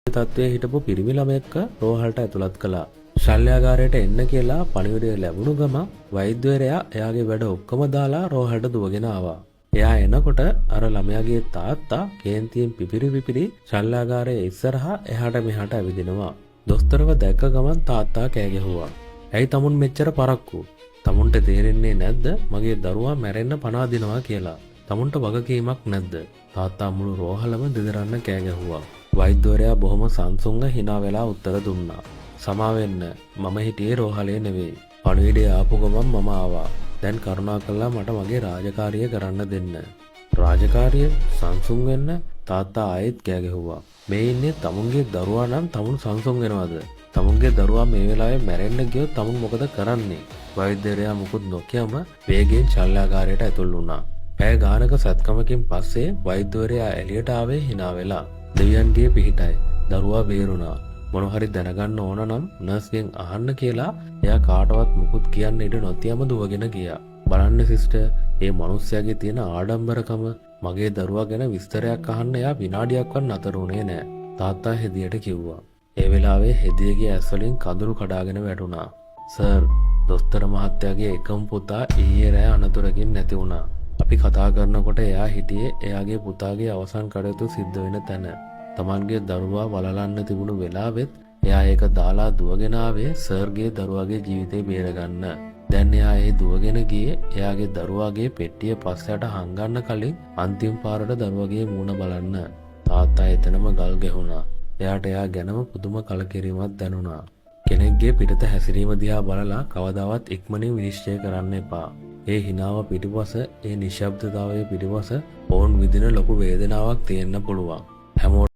තත්ත්වයේ හිටපු පිරිමි ළමයෙක්ව රෝහලට ඇතුළත් කළා. ශල්‍යාගාරයට එන්න කියලා පණිවිඩය ලැබුණු ගම වෛද්‍යවරයා එයාගේ වැඩ ඔක්කොම දාලා රෝහලට දුවගෙන ආවා. එයා එනකොට අර ළමයාගේ තාත්තා කේන්තියෙන් පිපිරි ශල්‍යාගාරයේ ඉස්සරහා එහාට මෙහාට ඇවිදිනවා. දොස්තරව දැක්ක ගමන් තාත්තා කෑ ගැහුවා. "ඇයි තමුන් මෙච්චර පරක්කු? තමුන්ට තේරෙන්නේ නැද්ද මගේ දරුවා මැරෙන්න පණ අදිනවා කියලා? තමුන්ට වගකීමක් නැද්ද?" තාත්තා මුළු රෝහලම දෙදරන්න කෑ ගැහුවා. වෛද්‍යවරයා බොහොම සංසුන්ව hina වෙලා උත්තර දුන්නා. "සමාවෙන්න, මම හිටියේ රෝහලේ නෙවෙයි. පණිවිඩය ආපු ගමන් මම ආවා. දැන් කරුණාකරලා මට මගේ රාජකාරිය කරන්න දෙන්න." "රාජකාරිය? සංසුන් වෙන්න?" තාත්තා ආයෙත් කෑ ගැහුවා. "මේ ඉන්නේ තමුන්ගේ දරුවා නම් තමුන් සංසුන් වෙනවද? තමුන්ගේ දරුවා මේ වෙලාවේ මැරෙන්න ගියොත් තමුන් මොකද කරන්නේ?" වෛද්‍යවරයා මුකුත් නොකියම වේගයෙන් ශල්‍යාගාරයට ඇතුල් වුණා. පැය ගානක සත්කමකින් පස්සේ වෛද්‍යවරයා එළියට ආවේ hina වෙලා. "දෙවියන්ගේ පිහිටයි. දරුවා බේරුණා. මොන හරි දැනගන්න ඕන නම් නර්ස්ගෙන් අහන්න" කියලා එයා කාටවත් මුකුත් කියන්න ඉඩ නොතියම දුවගෙන ගියා. "බලන්න සිස්ටර්, මේ මිනිස්සයාගේ තියෙන ආඩම්බරකම. මගේ දරුවා ගැන විස්තරයක් අහන්න එයා විනාඩියක්වත් නතර වුණේ නෑ." තාත්තා හෙදියට කිව්වා. ඒ වෙලාවේ හෙදියගේ ඇස් වලින් කඳුළු කඩාගෙන වැටුණා. "සර්, දොස්තර මහත්තයාගේ එකම පුතා ඊයේ රෑ අනතුරකින් නැති වුණා. අපි කතා කරනකොට එයා හිටියේ එයාගේ පුතාගේ අවසන් කටයුතු සිද්ධ වෙන තැන. තමන්ගේ දරුවා වලලන්න තිබුණු වෙලාවෙත් එයා ඒක දාලා දුවගෙන ආවේ සර්ගේ දරුවාගේ ජීවිතේ බේරගන්න. දැන් එයා ඒ දුවගෙන ගියේ එයාගේ දරුවාගේ පෙට්ටිය පස්සට හංගන්න කලින් අන්තිම පාරට දරුවාගේ මූණ බලන්න." තාත්තා එතනම ගල් ගැහුණා. එයාට එයා ගැනම පුදුම කලකිරීමක් දැනුණා. කෙනෙක්ගේ පිටත හැසිරීම දිහා බලලා කවදාවත් ඉක්මනින් විනිශ්චය කරන්න එපා. ඒ හිනාව පිටිපස, ඒ නිශ්ශබ්දතාවයේ පිටිපස ඔවුන් විඳින ලොකු වේදනාවක් තියෙන්න පුළුවන්. හැමෝටම